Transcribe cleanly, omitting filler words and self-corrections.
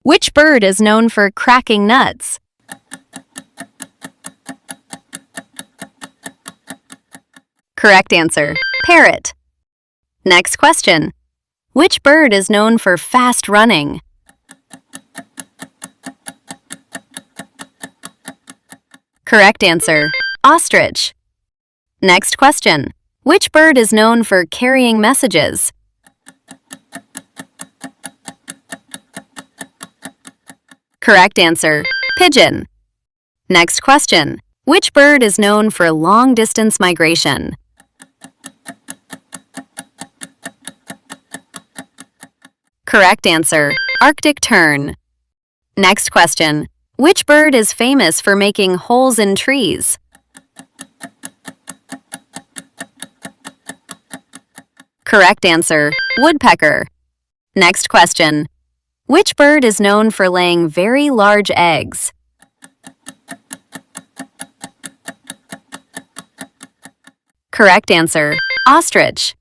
Which bird is known for cracking nuts? Correct answer, parrot. Next question. Which bird is known for fast running? Correct answer, ostrich. Next question. Which bird is known for carrying messages? Correct answer, pigeon. Next question. Which bird is known for long-distance migration? Correct answer, Arctic tern. Next question. Which bird is famous for making holes in trees? Correct answer, woodpecker. Next question. Which bird is known for laying very large eggs? Correct answer, ostrich.